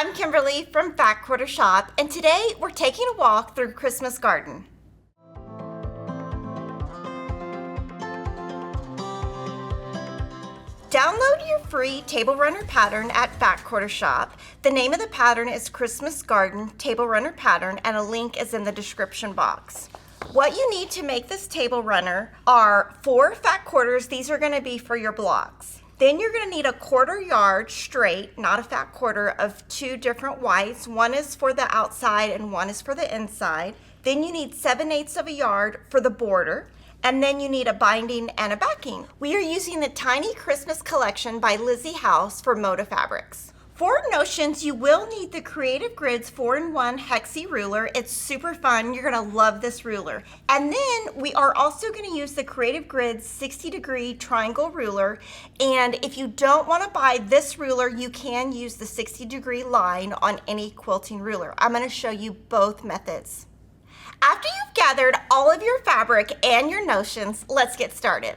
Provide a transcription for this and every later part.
I'm Kimberly from Fat Quarter Shop, and today we're taking a walk through Christmas Garden. Download your free Tablerunner pattern at Fat Quarter Shop. The name of the pattern is Christmas Garden Tablerunner pattern, and a link is in the description box. What you need to make this Tablerunner are 4 fat quarters. These are going to be for your blocks. Then you're going to need a 1/4 yard straight, not a fat quarter, of 2 different whites. One is for the outside and one is for the inside. Then you need 7/8 of a yard for the border. And then you need a binding and a backing. We are using the Tiny Christmas Collection by Lizzie House for Moda fabrics. For notions, you will need the Creative Grids 4-in-1 Hexie Ruler. It's super fun. You're gonna love this ruler. And then we are also gonna use the Creative Grids 60-degree triangle ruler. And if you don't wanna buy this ruler, you can use the 60-degree line on any quilting ruler. I'm gonna show you both methods. After you've gathered all of your fabric and your notions, let's get started.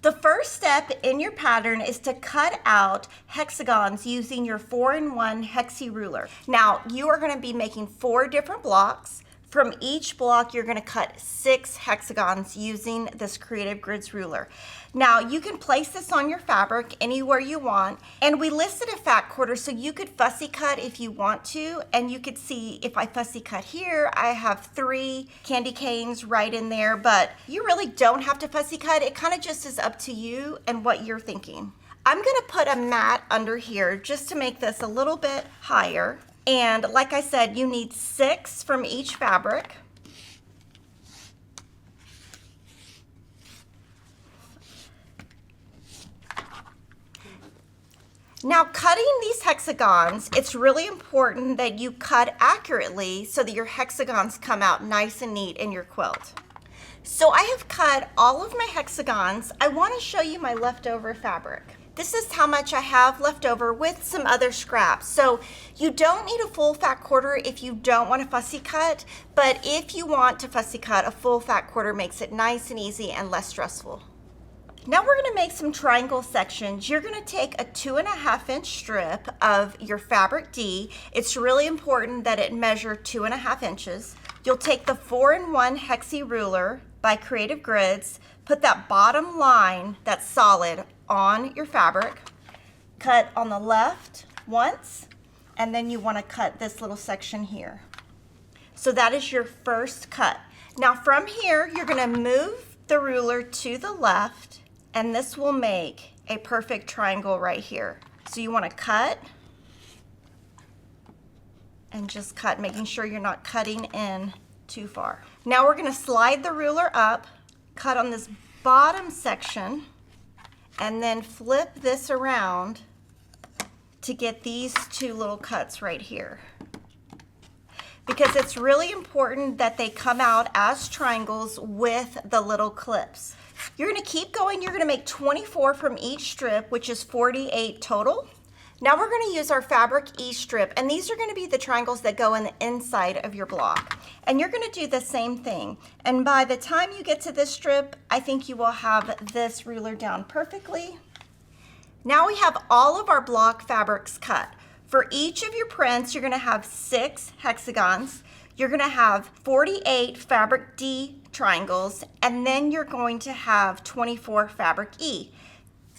The first step in your pattern is to cut out hexagons using your 4-in-1 Hexie Ruler. Now, you are going to be making 4 different blocks. From each block, you're going to cut 6 hexagons using this Creative Grids ruler. Now, you can place this on your fabric anywhere you want, and we listed a fat quarter so you could fussy cut if you want to, and you could see if I fussy cut here, I have 3 candy canes right in there, but you really don't have to fussy cut. It kind of just is up to you and what you're thinking. I'm going to put a mat under here just to make this a little bit higher. And like I said, you need 6 from each fabric. Now, cutting these hexagons, it's really important that you cut accurately so that your hexagons come out nice and neat in your quilt. So I have cut all of my hexagons. I want to show you my leftover fabric. This is how much I have left over with some other scraps. So you don't need a full fat quarter if you don't want to fussy cut, but if you want to fussy cut, a full fat quarter makes it nice and easy and less stressful. Now we're going to make some triangle sections. You're going to take a 2.5-inch strip of your fabric D. It's really important that it measure 2.5 inches. You'll take the 4-in-1 Hexie Ruler by Creative Grids, put that bottom line that's solid on your fabric, cut on the left once, and then you want to cut this little section here. So that is your first cut. Now from here, you're going to move the ruler to the left, and this will make a perfect triangle right here. So you want to cut and just cut, making sure you're not cutting in too far. Now we're going to slide the ruler up, cut on this bottom section, and then flip this around to get these 2 little cuts right here. Because it's really important that they come out as triangles with the little clips. You're going to keep going. You're going to make 24 from each strip, which is 48 total. Now we're going to use our fabric E strip, and these are going to be the triangles that go in the inside of your block. And you're going to do the same thing. And by the time you get to this strip, I think you will have this ruler down perfectly. Now we have all of our block fabrics cut. For each of your prints, you're going to have 6 hexagons. You're going to have 48 fabric D triangles, and then you're going to have 24 fabric E.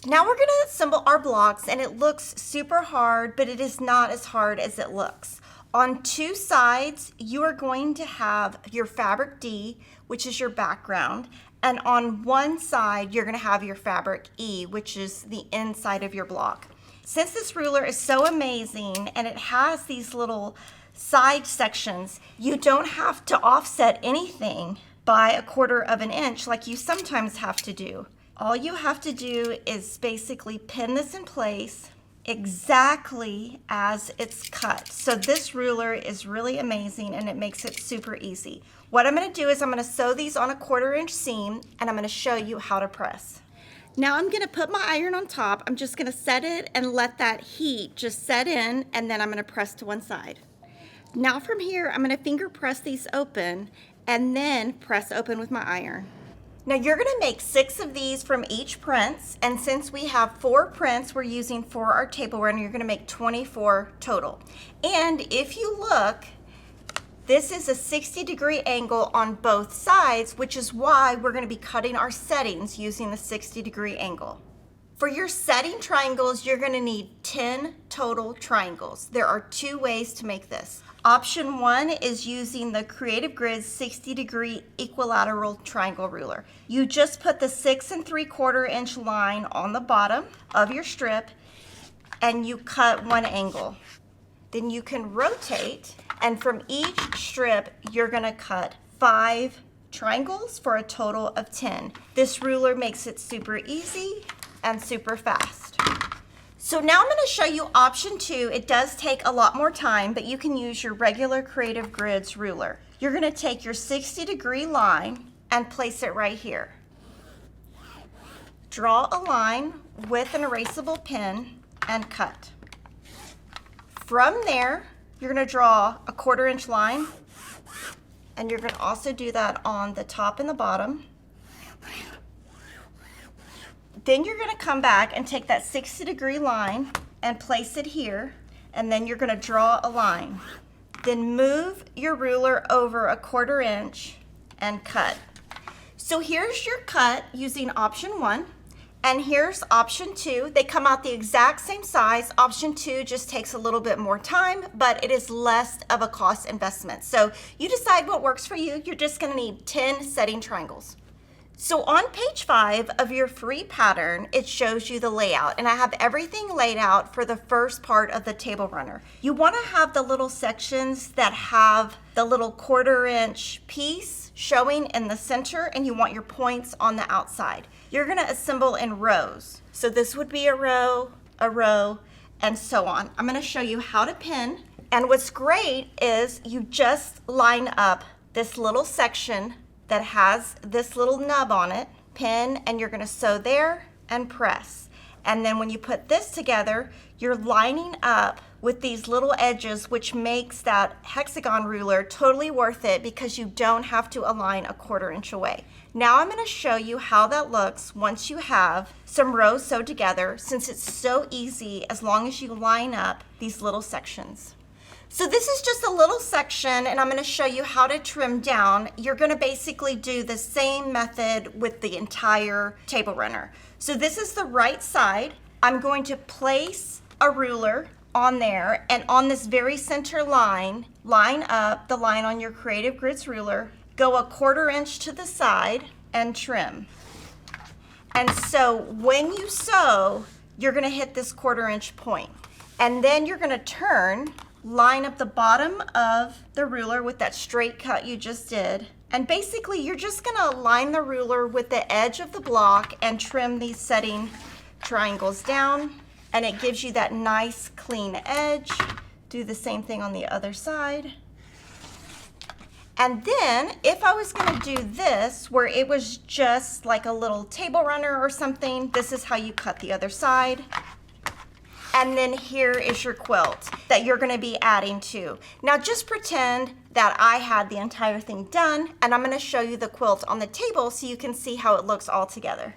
Now we're going to assemble our blocks, and it looks super hard, but it is not as hard as it looks. On 2 sides, you are going to have your fabric D, which is your background, and on one side, you're going to have your fabric E, which is the inside of your block. Since this ruler is so amazing and it has these little side sections, you don't have to offset anything by 1/4 inch like you sometimes have to do. All you have to do is basically pin this in place exactly as it's cut. So this ruler is really amazing, and it makes it super easy. What I'm going to do is I'm going to sew these on a 1/4 inch seam, and I'm going to show you how to press. Now I'm going to put my iron on top. I'm just going to set it and let that heat just set in, and then I'm going to press to one side. Now from here, I'm going to finger press these open and then press open with my iron. Now you're going to make 6 of these from each prints, and since we have 4 prints we're using for our table runner, you're going to make 24 total. And if you look, this is a 60-degree angle on both sides, which is why we're going to be cutting our settings using the 60-degree angle. For your setting triangles, you're going to need 10 total triangles. There are 2 ways to make this. Option 1 is using the Creative Grid 60-degree equilateral triangle ruler. You just put the 6 3/4 inch line on the bottom of your strip and you cut one angle. Then you can rotate, and from each strip you're going to cut 5 triangles for a total of 10. This ruler makes it super easy and super fast. So now I'm going to show you option 2. It does take a lot more time, but you can use your regular Creative Grids ruler. You're going to take your 60-degree line and place it right here. Draw a line with an erasable pen and cut. From there, you're going to draw a 1/4 inch line, and you're going to also do that on the top and the bottom. Then you're going to come back and take that 60-degree line and place it here, and then you're going to draw a line. Then move your ruler over a 1/4 inch and cut. So here's your cut using option 1, and here's option 2. They come out the exact same size. Option 2 just takes a little bit more time, but it is less of a cost investment. So you decide what works for you. You're just going to need 10 setting triangles. So on page 5 of your free pattern, it shows you the layout, and I have everything laid out for the first part of the table runner. You want to have the little sections that have the little 1/4 inch piece showing in the center, and you want your points on the outside. You're going to assemble in rows. So this would be a row, and so on. I'm going to show you how to pin, and what's great is you just line up this little section that has this little nub on it, pin, and you're going to sew there and press. And then when you put this together, you're lining up with these little edges, which makes that hexagon ruler totally worth it because you don't have to align a 1/4 inch away. Now I'm going to show you how that looks once you have some rows sewed together, since it's so easy as long as you line up these little sections. So this is just a little section, and I'm going to show you how to trim down. You're going to basically do the same method with the entire table runner. So this is the right side. I'm going to place a ruler on there, and on this very center line, line up the line on your Creative Grids ruler, go a 1/4 inch to the side, and trim. And so when you sew, you're going to hit this 1/4 inch point. And then you're going to turn, line up the bottom of the ruler with that straight cut you just did, and basically you're just going to line the ruler with the edge of the block and trim these setting triangles down, and it gives you that nice clean edge. Do the same thing on the other side. And then if I was going to do this where it was just like a little table runner or something, this is how you cut the other side. And then here is your quilt that you're going to be adding to. Now just pretend that I had the entire thing done, and I'm going to show you the quilt on the table so you can see how it looks all together.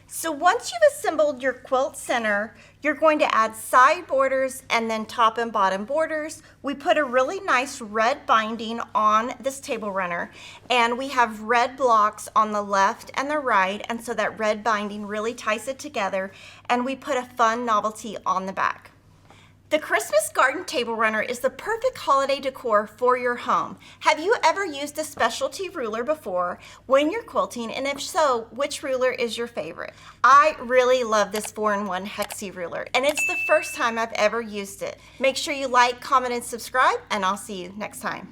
So once you've assembled your quilt center, you're going to add side borders and then top and bottom borders. We put a really nice red binding on this table runner, and we have red blocks on the left and the right, and so that red binding really ties it together, and we put a fun novelty on the back. The Christmas Garden Tablerunner is the perfect holiday decor for your home. Have you ever used a specialty ruler before when you're quilting? And if so, which ruler is your favorite? I really love this 4-in-1 Hexie Ruler, and it's the first time I've ever used it. Make sure you like, comment, and subscribe, and I'll see you next time.